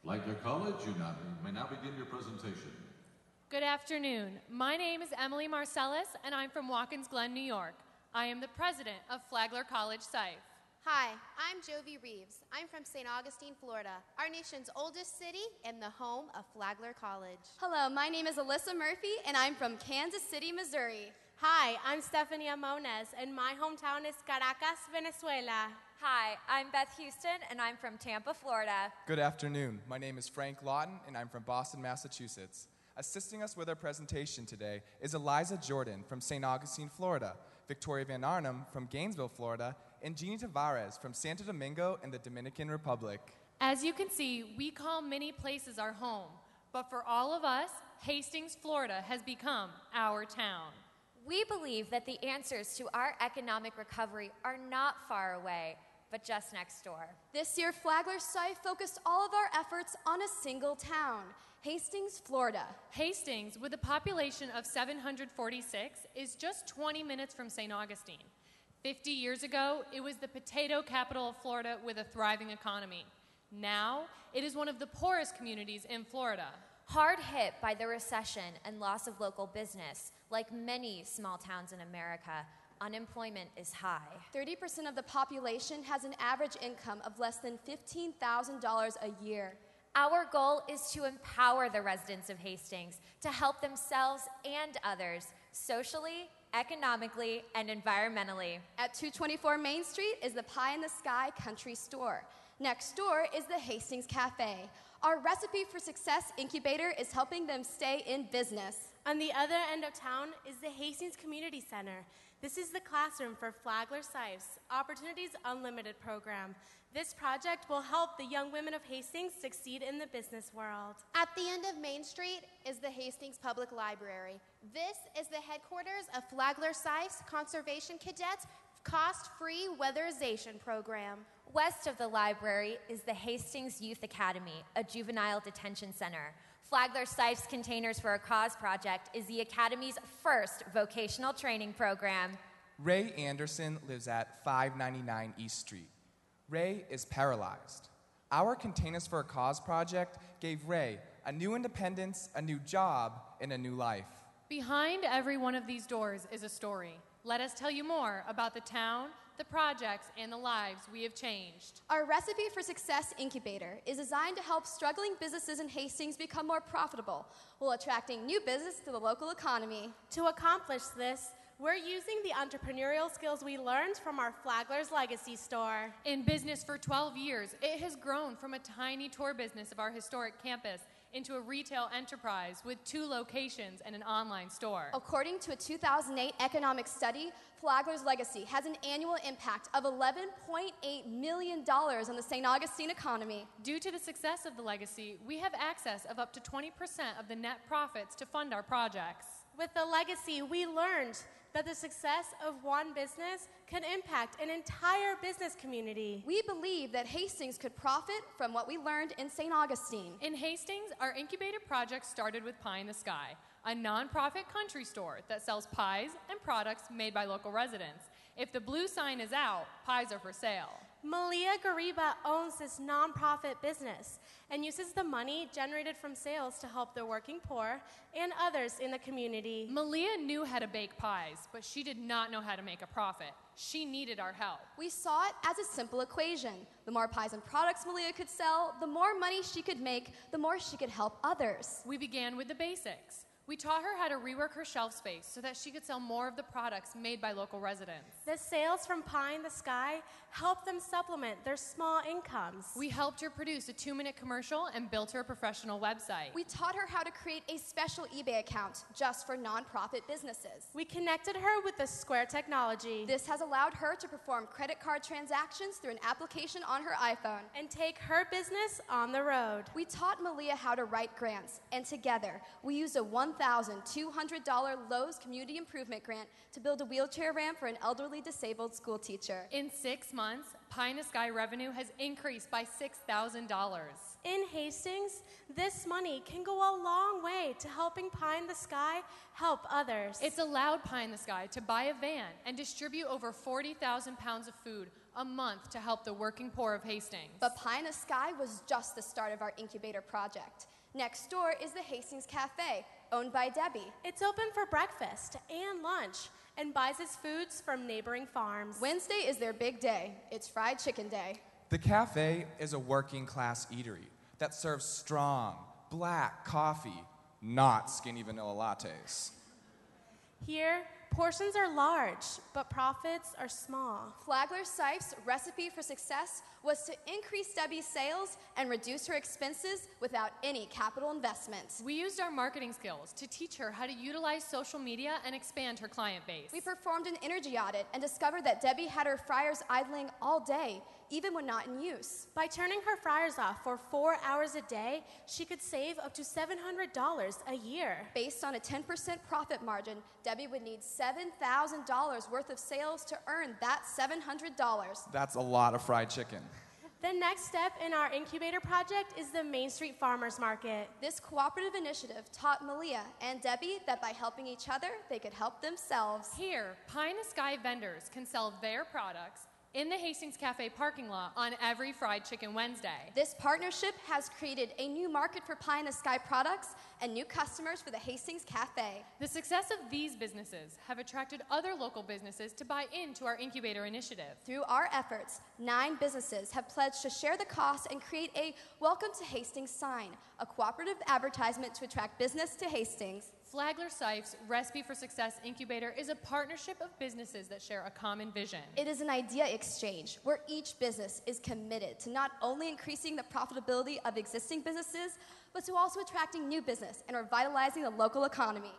Flagler College, you may now begin your presentation. Good afternoon. My name is Emily Marcellus, and I'm from Watkins Glen, New York. I am the president of Flagler College SIFE. Hi, I'm Jovi Reeves. I'm from St. Augustine, Florida, our nation's oldest city and the home of Flagler College. Hello, my name is Alyssa Murphy, and I'm from Kansas City, Missouri. Hi, I'm Stephanie Amones, and my hometown is Caracas, Venezuela. Hi, I'm Beth Houston, and I'm from Tampa, Florida. Good afternoon. My name is Frank Lawton, and I'm from Boston, Massachusetts. Assisting us with our presentation today is Eliza Jordan from St. Augustine, Florida, Victoria Van Arnhem from Gainesville, Florida, and Jeannie Tavares from Santo Domingo in the Dominican Republic. As you can see, we call many places our home, but for all of us, Hastings, Florida has become our town. We believe that the answers to our economic recovery are not far away, but just next door. This year, Flagler SIFE focused all of our efforts on a single town, Hastings, Florida. Hastings, with a population of 746, is just 20 minutes from St. Augustine. 50 years ago, it was the potato capital of Florida with a thriving economy. Now, it is one of the poorest communities in Florida. Hard hit by the recession and loss of local business, like many small towns in America, unemployment is high. 30% of the population has an average income of less than $15,000 a year. Our goal is to empower the residents of Hastings to help themselves and others socially, economically, and environmentally. At 224 Main Street is the Pie in the Sky Country Store. Next door is the Hastings Cafe. Our Recipe for Success incubator is helping them stay in business. On the other end of town is the Hastings Community Center. This is the classroom for Flagler SIFE's Opportunities Unlimited program. This project will help the young women of Hastings succeed in the business world. At the end of Main Street is the Hastings Public Library. This is the headquarters of Flagler SIFE's Conservation Cadets cost-free weatherization program. West of the library is the Hastings Youth Academy, a juvenile detention center. Flagler SIFE's Containers for a Cause project is the Academy's first vocational training program. Ray Anderson lives at 599 East Street. Ray is paralyzed. Our Containers for a Cause project gave Ray a new independence, a new job, and a new life. Behind every one of these doors is a story. Let us tell you more about the town, the projects, and the lives we have changed. Our Recipe for Success incubator is designed to help struggling businesses in Hastings become more profitable while attracting new business to the local economy. To accomplish this, we're using the entrepreneurial skills we learned from our Flagler's Legacy store. In business for 12 years, it has grown from a tiny tour business of our historic campus into a retail enterprise with 2 locations and an online store. According to a 2008 economic study, Flagler's Legacy has an annual impact of $11.8 million on the St. Augustine economy. Due to the success of the Legacy, we have access of up to 20% of the net profits to fund our projects. With the Legacy, we learned that the success of one business can impact an entire business community. We believe that Hastings could profit from what we learned in St. Augustine. In Hastings, our incubator project started with Pie in the Sky, a nonprofit country store that sells pies and products made by local residents. If the blue sign is out, pies are for sale. Malia Gariba owns this nonprofit business and uses the money generated from sales to help the working poor and others in the community. Malia knew how to bake pies, but she did not know how to make a profit. She needed our help. We saw it as a simple equation. The more pies and products Malia could sell, the more money she could make, the more she could help others. We began with the basics. We taught her how to rework her shelf space so that she could sell more of the products made by local residents. The sales from Pie in the Sky helped them supplement their small incomes. We helped her produce a 2-minute commercial and built her a professional website. We taught her how to create a special eBay account just for nonprofit businesses. We connected her with the Square technology. This has allowed her to perform credit card transactions through an application on her iPhone and take her business on the road. We taught Malia how to write grants, and together we used a $1,000 $1,200 Lowe's Community Improvement Grant to build a wheelchair ramp for an elderly disabled school teacher. In 6 months, Pie in the Sky revenue has increased by $6,000. In Hastings, this money can go a long way to helping Pie in the Sky help others. It's allowed Pie in the Sky to buy a van and distribute over 40,000 pounds of food a month to help the working poor of Hastings. But Pie in the Sky was just the start of our incubator project. Next door is the Hastings Cafe, owned by Debbie. It's open for breakfast and lunch and buys its foods from neighboring farms. Wednesday is their big day. It's fried chicken day. The cafe is a working class eatery that serves strong, black coffee, not skinny vanilla lattes. Here, portions are large, but profits are small. Flagler SIFE's recipe for success was to increase Debbie's sales and reduce her expenses without any capital investment. We used our marketing skills to teach her how to utilize social media and expand her client base. We performed an energy audit and discovered that Debbie had her fryers idling all day, even when not in use. By turning her fryers off for 4 hours a day, she could save up to $700 a year. Based on a 10% profit margin, Debbie would need $7,000 worth of sales to earn that $700. That's a lot of fried chicken. The next step in our incubator project is the Main Street Farmers Market. This cooperative initiative taught Malia and Debbie that by helping each other, they could help themselves. Here, Pie in the Sky vendors can sell their products in the Hastings Cafe parking lot on every Fried Chicken Wednesday. This partnership has created a new market for Pie in the Sky products and new customers for the Hastings Cafe. The success of these businesses have attracted other local businesses to buy into our incubator initiative. Through our efforts, 9 businesses have pledged to share the cost and create a Welcome to Hastings sign, a cooperative advertisement to attract business to Hastings. Flagler SIFE's Recipe for Success Incubator is a partnership of businesses that share a common vision. It is an idea exchange where each business is committed to not only increasing the profitability of existing businesses, but to also attracting new business and revitalizing the local economy.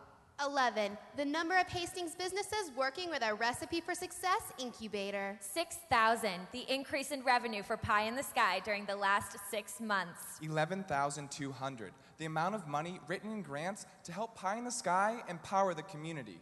11, the number of Hastings businesses working with our Recipe for Success incubator. 6,000, the increase in revenue for Pie in the Sky during the last 6 months. 11,200, the amount of money written in grants to help Pie in the Sky empower the community.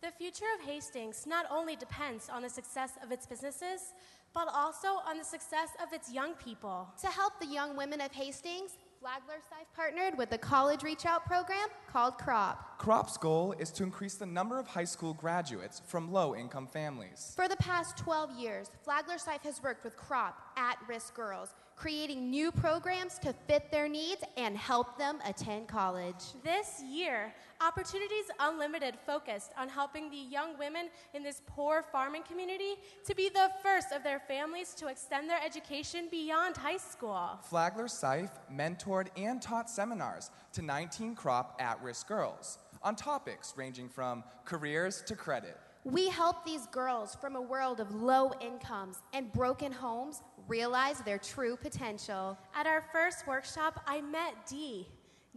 The future of Hastings not only depends on the success of its businesses, but also on the success of its young people. To help the young women of Hastings, Flagler SIFE partnered with the college reach out program called CROP. CROP's goal is to increase the number of high school graduates from low-income families. For the past 12 years, Flagler SIFE has worked with CROP at-risk girls, creating new programs to fit their needs and help them attend college. This year, Opportunities Unlimited focused on helping the young women in this poor farming community to be the first of their families to extend their education beyond high school. Flagler SIFE mentored and taught seminars to 19 CROP at-risk girls on topics ranging from careers to credit. We help these girls from a world of low incomes and broken homes realize their true potential. At our first workshop, I met Dee.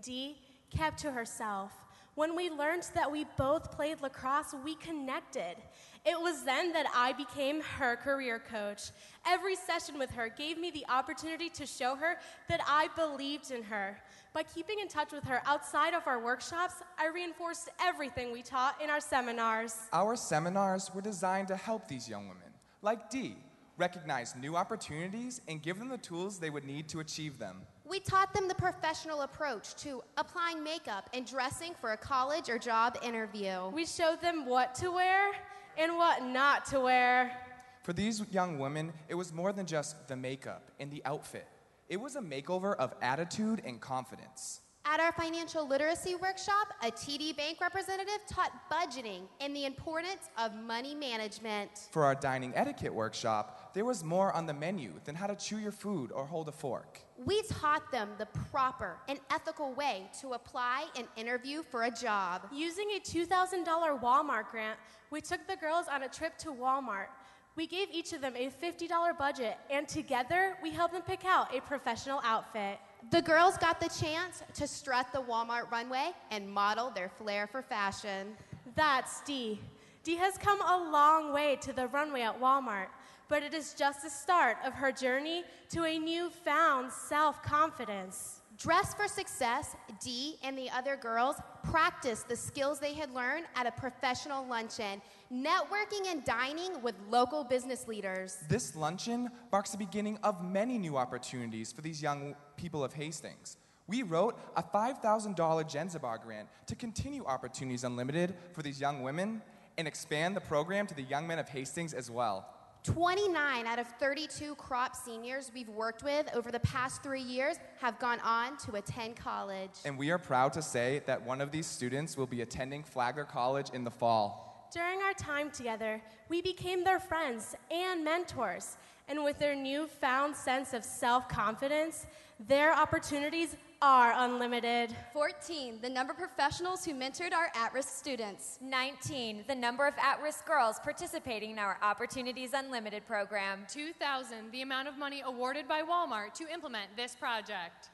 Dee kept to herself. When we learned that we both played lacrosse, we connected. It was then that I became her career coach. Every session with her gave me the opportunity to show her that I believed in her. By keeping in touch with her outside of our workshops, I reinforced everything we taught in our seminars. Our seminars were designed to help these young women, like Dee, recognize new opportunities and give them the tools they would need to achieve them. We taught them the professional approach to applying makeup and dressing for a college or job interview. We showed them what to wear and what not to wear. For these young women, it was more than just the makeup and the outfit. It was a makeover of attitude and confidence. At our financial literacy workshop, a TD Bank representative taught budgeting and the importance of money management. For our dining etiquette workshop, there was more on the menu than how to chew your food or hold a fork. We taught them the proper and ethical way to apply and interview for a job. Using a $2,000 Walmart grant, we took the girls on a trip to Walmart. We gave each of them a $50 budget, and together we helped them pick out a professional outfit. The girls got the chance to strut the Walmart runway and model their flair for fashion. That's Dee. Dee has come a long way to the runway at Walmart, but it is just the start of her journey to a newfound self-confidence. Dress for Success, Dee and the other girls practiced the skills they had learned at a professional luncheon, networking and dining with local business leaders. This luncheon marks the beginning of many new opportunities for these young people of Hastings. We wrote a $5,000 Genzabar grant to continue Opportunities Unlimited for these young women and expand the program to the young men of Hastings as well. 29 out of 32 crop seniors we've worked with over the past 3 years have gone on to attend college. And we are proud to say that one of these students will be attending Flagler College in the fall. During our time together, we became their friends and mentors. And with their newfound sense of self-confidence, their opportunities are unlimited. 14, the number of professionals who mentored our at-risk students. 19, the number of at-risk girls participating in our Opportunities Unlimited program. 2,000, the amount of money awarded by Walmart to implement this project.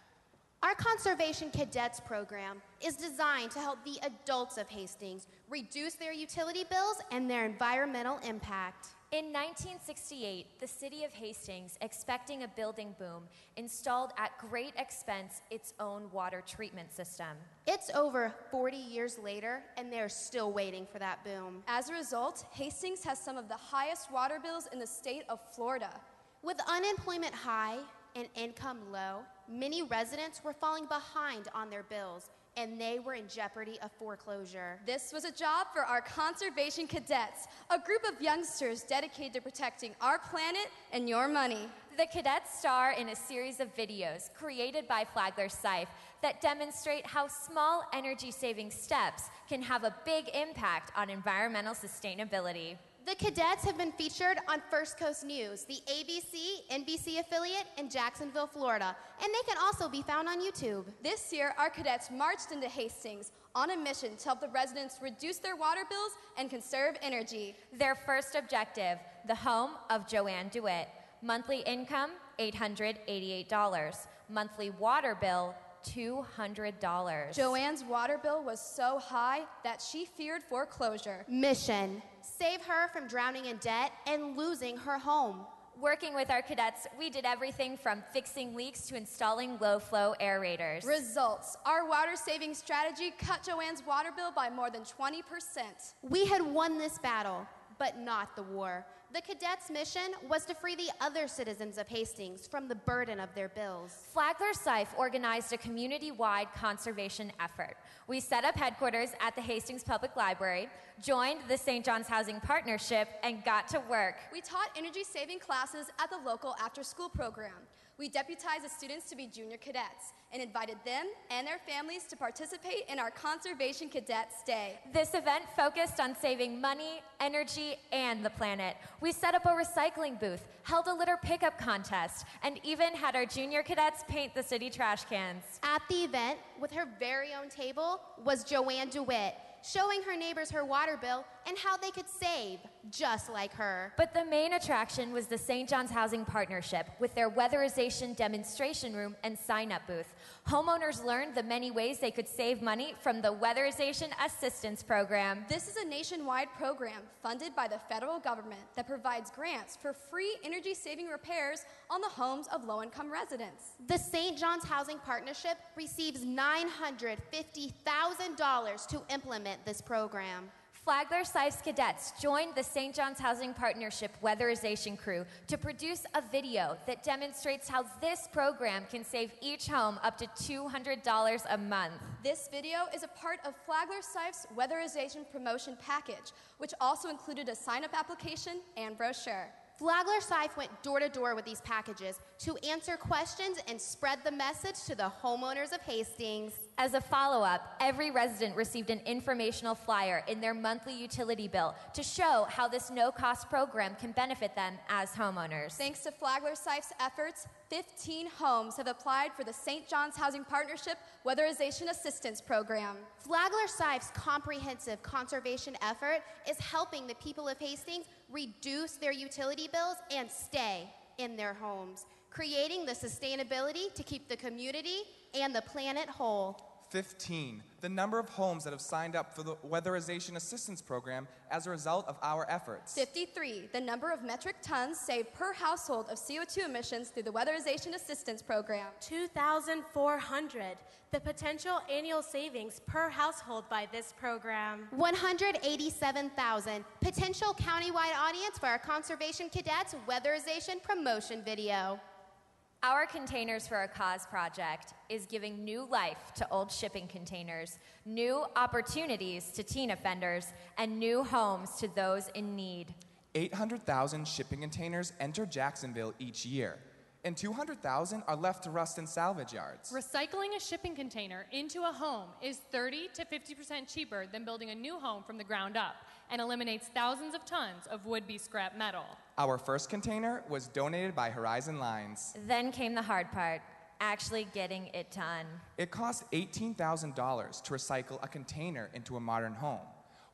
Our Conservation Cadets program is designed to help the adults of Hastings reduce their utility bills and their environmental impact. In 1968, the city of Hastings, expecting a building boom, installed at great expense its own water treatment system. It's over 40 years later, and they're still waiting for that boom. As a result, Hastings has some of the highest water bills in the state of Florida. With unemployment high and income low, many residents were falling behind on their bills, and they were in jeopardy of foreclosure. This was a job for our Conservation Cadets, a group of youngsters dedicated to protecting our planet and your money. The cadets star in a series of videos created by Flagler SIFE that demonstrate how small energy-saving steps can have a big impact on environmental sustainability. The cadets have been featured on First Coast News, the ABC, NBC affiliate in Jacksonville, Florida, and they can also be found on YouTube. This year, our cadets marched into Hastings on a mission to help the residents reduce their water bills and conserve energy. Their first objective, the home of Joanne DeWitt. Monthly income, $888. Monthly water bill, $200. Joanne's water bill was so high that she feared foreclosure. Mission: save her from drowning in debt and losing her home. Working with our cadets, we did everything from fixing leaks to installing low-flow aerators. Results: our water-saving strategy cut Joanne's water bill by more than 20%. We had won this battle, but not the war. The cadets' mission was to free the other citizens of Hastings from the burden of their bills. Flagler SIFE organized a community-wide conservation effort. We set up headquarters at the Hastings Public Library, joined the St. John's Housing Partnership, and got to work. We taught energy-saving classes at the local after-school program. We deputized the students to be junior cadets and invited them and their families to participate in our Conservation Cadets Day. This event focused on saving money, energy, and the planet. We set up a recycling booth, held a litter pickup contest, and even had our junior cadets paint the city trash cans. At the event, with her very own table, was Joanne DeWitt, showing her neighbors her water bill and how they could save, just like her. But the main attraction was the St. John's Housing Partnership with their weatherization demonstration room and sign-up booth. Homeowners learned the many ways they could save money from the Weatherization Assistance Program. This is a nationwide program funded by the federal government that provides grants for free energy-saving repairs on the homes of low-income residents. The St. John's Housing Partnership receives $950,000 to implement this program. Flagler SIFE's cadets joined the St. John's Housing Partnership weatherization crew to produce a video that demonstrates how this program can save each home up to $200 a month. This video is a part of Flagler SIFE's weatherization promotion package, which also included a sign-up application and brochure. Flagler SIFE went door to door with these packages to answer questions and spread the message to the homeowners of Hastings. As a follow-up, every resident received an informational flyer in their monthly utility bill to show how this no-cost program can benefit them as homeowners. Thanks to Flagler SIFE's efforts, 15 homes have applied for the St. John's Housing Partnership Weatherization Assistance Program. Flagler SIFE's comprehensive conservation effort is helping the people of Hastings reduce their utility bills and stay in their homes, creating the sustainability to keep the community and the planet whole. 15, the number of homes that have signed up for the Weatherization Assistance Program as a result of our efforts. 53, the number of metric tons saved per household of CO2 emissions through the Weatherization Assistance Program. 2,400, the potential annual savings per household by this program. 187,000, potential countywide audience for our Conservation Cadets Weatherization promotion video. Our Containers for a Cause project is giving new life to old shipping containers, new opportunities to teen offenders, and new homes to those in need. 800,000 shipping containers enter Jacksonville each year, and 200,000 are left to rust in salvage yards. Recycling a shipping container into a home is 30 to 50% cheaper than building a new home from the ground up and eliminates thousands of tons of would-be scrap metal. Our first container was donated by Horizon Lines. Then came the hard part, actually getting it done. It cost $18,000 to recycle a container into a modern home.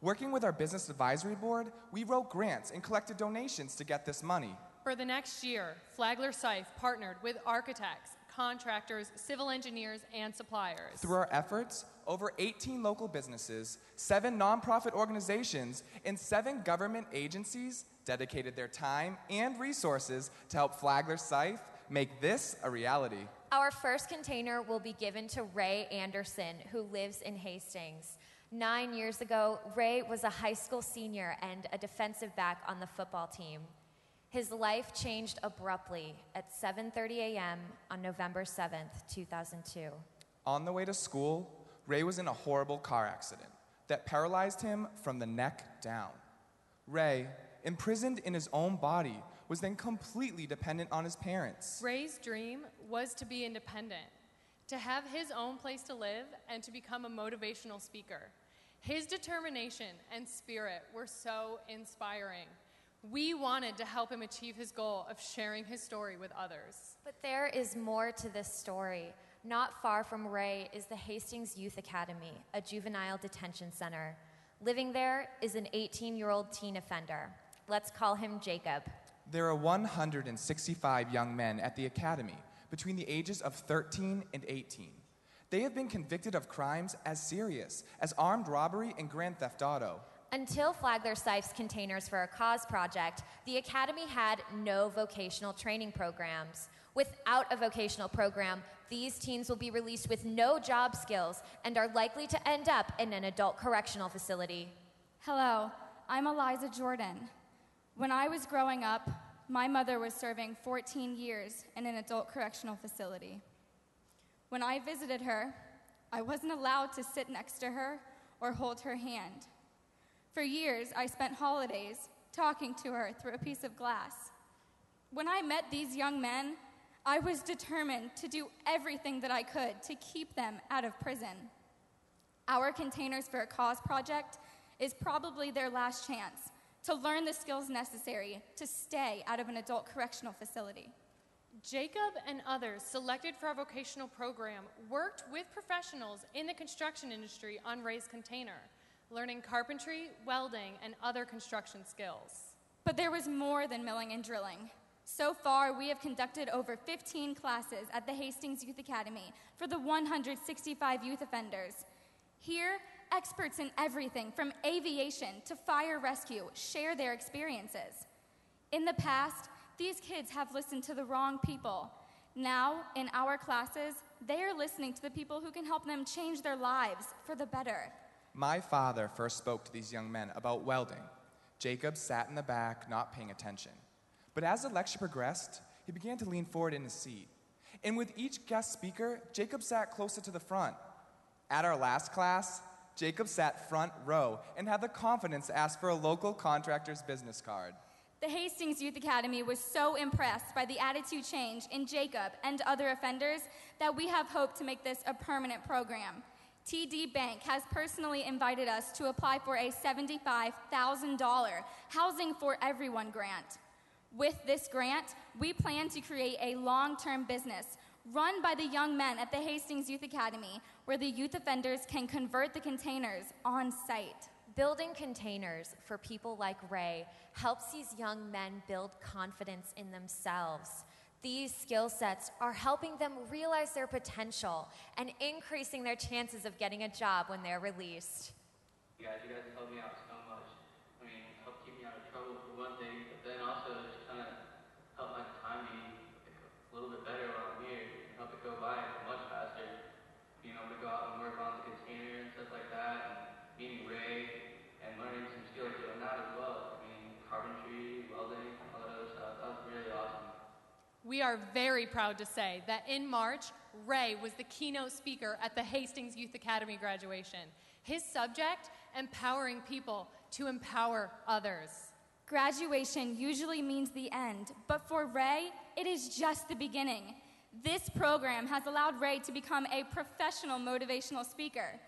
Working with our Business Advisory Board, we wrote grants and collected donations to get this money. For the next year, Flagler SIFE partnered with architects, contractors, civil engineers, and suppliers. Through our efforts, over 18 local businesses, 7 nonprofit organizations, and 7 government agencies dedicated their time and resources to help Flagler SIFE make this a reality. Our first container will be given to Ray Anderson, who lives in Hastings. 9 years ago, Ray was a high school senior and a defensive back on the football team. His life changed abruptly at 7:30 a.m. on November 7th, 2002. On the way to school, Ray was in a horrible car accident that paralyzed him from the neck down. Ray, imprisoned in his own body, was then completely dependent on his parents. Ray's dream was to be independent, to have his own place to live, and to become a motivational speaker. His determination and spirit were so inspiring. We wanted to help him achieve his goal of sharing his story with others. But there is more to this story. Not far from Ray is the Hastings Youth Academy, a juvenile detention center. Living there is an 18-year-old teen offender. Let's call him Jacob. There are 165 young men at the academy between the ages of 13 and 18. They have been convicted of crimes as serious as armed robbery and grand theft auto. Until Flagler SIFE's Containers for a Cause project, the Academy had no vocational training programs. Without a vocational program, these teens will be released with no job skills and are likely to end up in an adult correctional facility. Hello, I'm Eliza Jordan. When I was growing up, my mother was serving 14 years in an adult correctional facility. When I visited her, I wasn't allowed to sit next to her or hold her hand. For years, I spent holidays talking to her through a piece of glass. When I met these young men, I was determined to do everything that I could to keep them out of prison. Our Containers for a Cause project is probably their last chance to learn the skills necessary to stay out of an adult correctional facility. Jacob and others selected for our vocational program worked with professionals in the construction industry on Ray's container, learning carpentry, welding, and other construction skills. But there was more than milling and drilling. So far, we have conducted over 15 classes at the Hastings Youth Academy for the 165 youth offenders. Here, experts in everything from aviation to fire rescue share their experiences. In the past, these kids have listened to the wrong people. Now, in our classes, they are listening to the people who can help them change their lives for the better. My father first spoke to these young men about welding. Jacob sat in the back, not paying attention. But as the lecture progressed, he began to lean forward in his seat. And with each guest speaker, Jacob sat closer to the front. At our last class, Jacob sat front row and had the confidence to ask for a local contractor's business card. The Hastings Youth Academy was so impressed by the attitude change in Jacob and other offenders that we have hoped to make this a permanent program. TD Bank has personally invited us to apply for a $75,000 Housing for Everyone grant. With this grant, we plan to create a long-term business run by the young men at the Hastings Youth Academy, where the youth offenders can convert the containers on site. Building containers for people like Ray helps these young men build confidence in themselves. These skill sets are helping them realize their potential and increasing their chances of getting a job when they're released. You guys have helped me out so much. I mean, helped keep me out of trouble for one thing, but then also just kind of helped my time be a little bit better while I'm here and help it go by much faster. Being able to go out and work on the container and stuff like that, and meeting Ray and learning some skills doing that as well. I mean, carpentry, welding, all that other stuff. That was really awesome. We are very proud to say that in March, Ray was the keynote speaker at the Hastings Youth Academy graduation. His subject, empowering people to empower others. Graduation usually means the end, but for Ray, it is just the beginning. This program has allowed Ray to become a professional motivational speaker.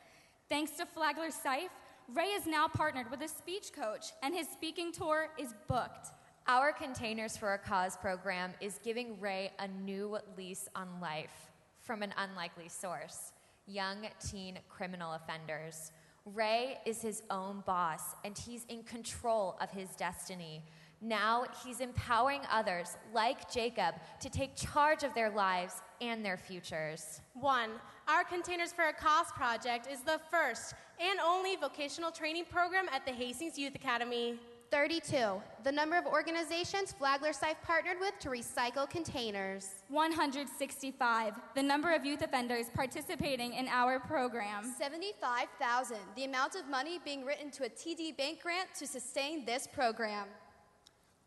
Thanks to Flagler SIFE, Ray is now partnered with a speech coach, and his speaking tour is booked. Our Containers for a Cause program is giving Ray a new lease on life from an unlikely source: young teen criminal offenders. Ray is his own boss, and he's in control of his destiny. Now he's empowering others, like Jacob, to take charge of their lives and their futures. 1. Our Containers for a Cause project is the first and only vocational training program at the Hastings Youth Academy. 32, the number of organizations Flagler SIFE partnered with to recycle containers. 165, the number of youth offenders participating in our program. 75,000, the amount of money being written to a TD Bank grant to sustain this program.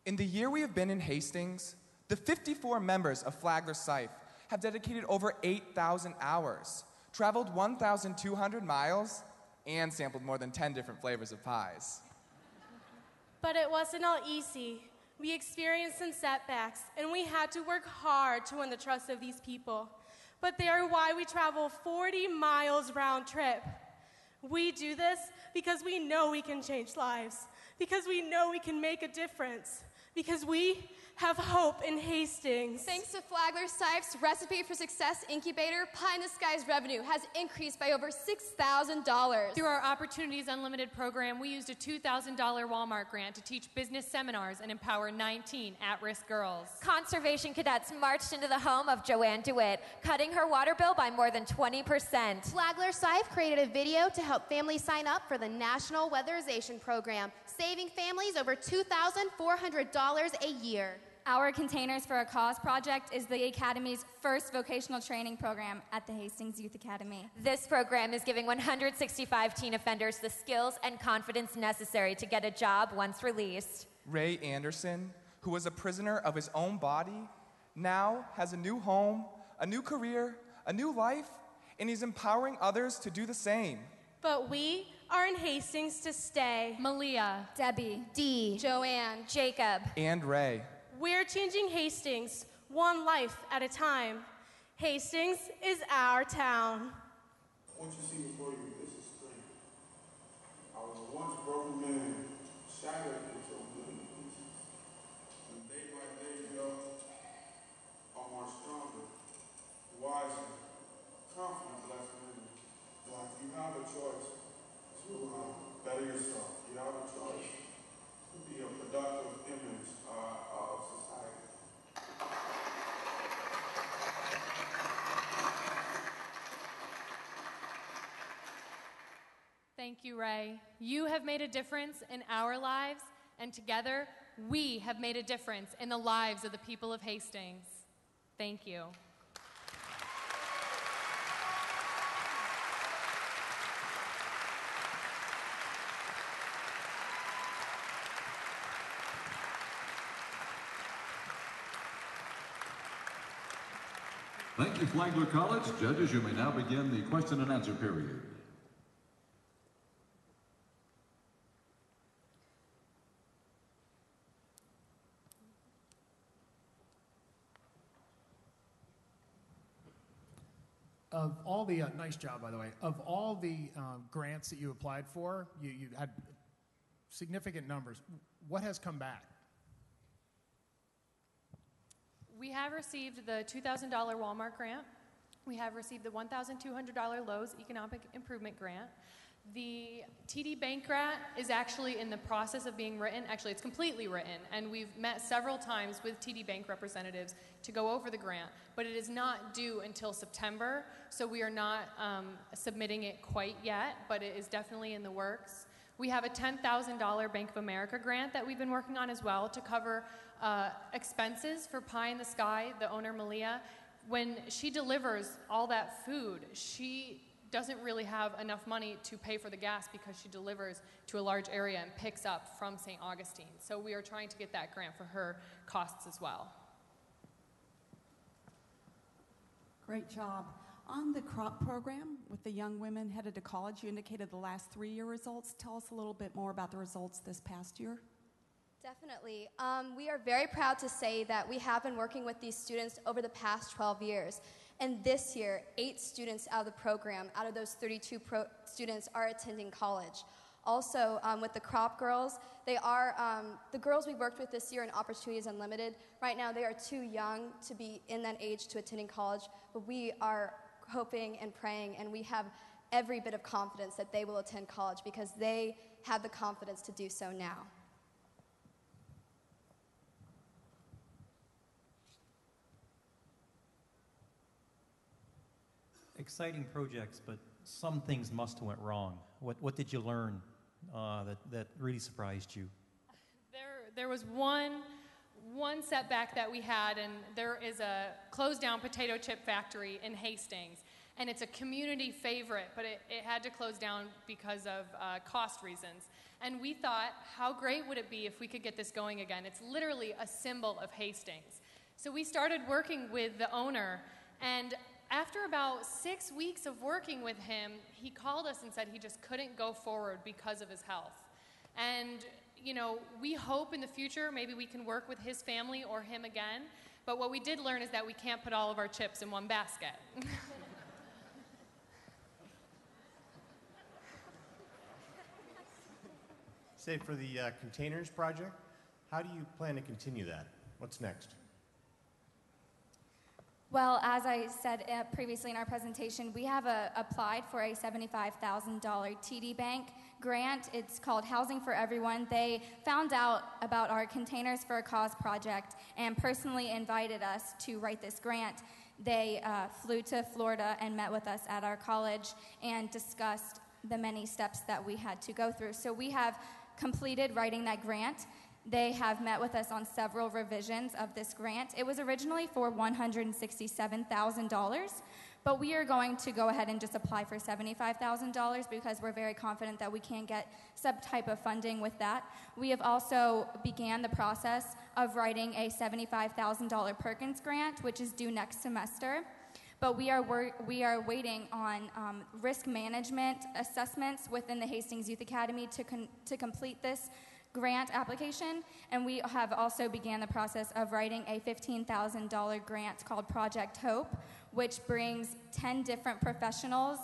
In the year we have been in Hastings, the 54 members of Flagler SIFE have dedicated over 8,000 hours, traveled 1,200 miles, and sampled more than 10 different flavors of pies. But it wasn't all easy. We experienced some setbacks, and we had to work hard to win the trust of these people. But they are why we travel 40 miles round trip. We do this because we know we can change lives, because we know we can make a difference, because we have hope in Hastings. Thanks to Flagler SIFE's Recipe for Success Incubator, Pie in the Sky's revenue has increased by over $6,000. Through our Opportunities Unlimited program, we used a $2,000 Walmart grant to teach business seminars and empower 19 at-risk girls. Conservation cadets marched into the home of Joanne DeWitt, cutting her water bill by more than 20%. Flagler SIFE created a video to help families sign up for the National Weatherization Program, saving families over $2,400 a year. Our Containers for a Cause project is the Academy's first vocational training program at the Hastings Youth Academy. This program is giving 165 teen offenders the skills and confidence necessary to get a job once released. Ray Anderson, who was a prisoner of his own body, now has a new home, a new career, a new life, and he's empowering others to do the same. But we are in Hastings to stay. Malia, Debbie, D, Joanne, Jacob, And Ray. We're changing Hastings, one life at a time. Hastings is our town. What you see before you, this is strength. I was a once broken man, shattered into a million pieces. And day by day, I'm more stronger, wiser, confident, less living. Like you have a choice to better yourself. You have a choice to be a productive image of society. thank you, Ray. You have made a difference in our lives, and together, we have made a difference in the lives of the people of Hastings. Thank you. Thank you, Flagler College. Judges, you may now begin the question and answer period. Of all the, nice job, by the way, of all the grants that you applied for, you had significant numbers. What has come back? We have received the $2,000 Walmart grant. We have received the $1,200 Lowe's Economic Improvement Grant, The TD Bank grant is actually in the process of being written. Actually, it's completely written, and we've met several times with TD Bank representatives to go over the grant, but it is not due until September, so we are not submitting it quite yet, but it is definitely in the works. We have a $10,000 Bank of America grant that we've been working on as well to cover expenses for Pie in the Sky, the owner, Malia. When she delivers all that food, she doesn't really have enough money to pay for the gas because she delivers to a large area and picks up from St. Augustine. So we are trying to get that grant for her costs as well. Great job. On the crop program with the young women headed to college, you indicated the last 3-year results. Tell us a little bit more about the results this past year. Definitely. We are very proud to say that we have been working with these students over the past 12 years. And this year, 8 students out of the program, out of those 32 students, are attending college. Also, with the crop girls, they are, the girls we worked with this year in Opportunities Unlimited, right now they are too young to be in that age to attending college, but we are hoping and praying, and we have every bit of confidence that they will attend college because they have the confidence to do so now. Exciting projects, but some things must have went wrong. What did you learn that really surprised you? There was one setback that we had, and there is a closed down potato chip factory in Hastings, and it's a community favorite, but it had to close down because of cost reasons. And we thought, how great would it be if we could get this going again? It's literally a symbol of Hastings. So we started working with the owner, and after about 6 weeks of working with him, he called us and said he just couldn't go forward because of his health. And, you know, we hope in the future maybe we can work with his family or him again, but what we did learn is that we can't put all of our chips in one basket. Say, for the containers project, how do you plan to continue that? What's next? Well, as I said previously in our presentation, we have applied for a $75,000 TD Bank grant. It's called Housing for Everyone. They found out about our Containers for a Cause project and personally invited us to write this grant. They flew to Florida and met with us at our college and discussed the many steps that we had to go through. So we have completed writing that grant. They have met with us on several revisions of this grant. It was originally for $167,000, but we are going to go ahead and just apply for $75,000 because we're very confident that we can get some type of funding with that. We have also began the process of writing a $75,000 Perkins grant, which is due next semester. But we are waiting on risk management assessments within the Hastings Youth Academy to complete this grant application, and we have also began the process of writing a $15,000 grant called Project Hope, which brings 10 different professionals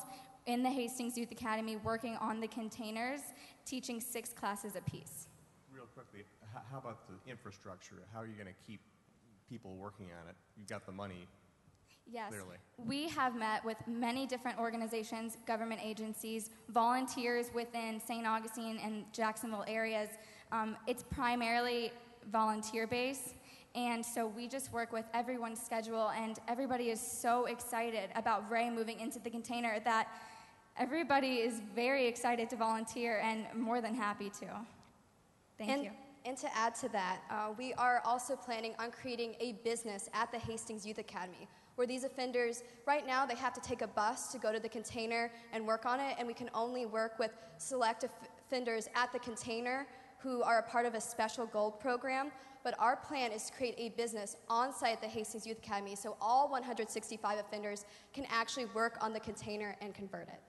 in the Hastings Youth Academy working on the containers, teaching 6 classes apiece. Real quickly, how about the infrastructure? How are you going to keep people working on it? You've got the money. Yes, clearly. We have met with many different organizations, government agencies, volunteers within St. Augustine and Jacksonville areas. It's primarily volunteer-based, and so we just work with everyone's schedule, and everybody is so excited about Ray moving into the container that everybody is very excited to volunteer and more than happy to. Thank you. And to add to that, we are also planning on creating a business at the Hastings Youth Academy, where these offenders, right now, they have to take a bus to go to the container and work on it, and we can only work with select offenders at the container who are a part of a special gold program. But our plan is to create a business on-site at the Hastings Youth Academy so all 165 offenders can actually work on the container and convert it.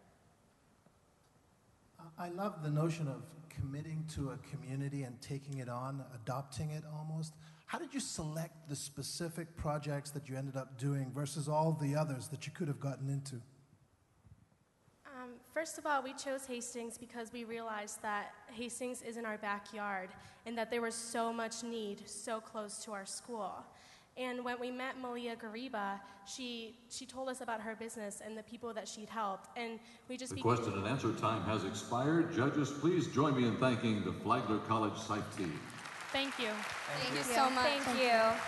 I love the notion of committing to a community and taking it on, adopting it almost. How did you select the specific projects that you ended up doing versus all the others that you could have gotten into? First of all, we chose Hastings because we realized that Hastings is in our backyard and that there was so much need so close to our school. And when we met Malia Gariba, she told us about her business and the people that she'd helped. And we just The question and answer time has expired. Judges, please join me in thanking the Flagler College SIFE team. Thank you. Thank you so much. Thank you.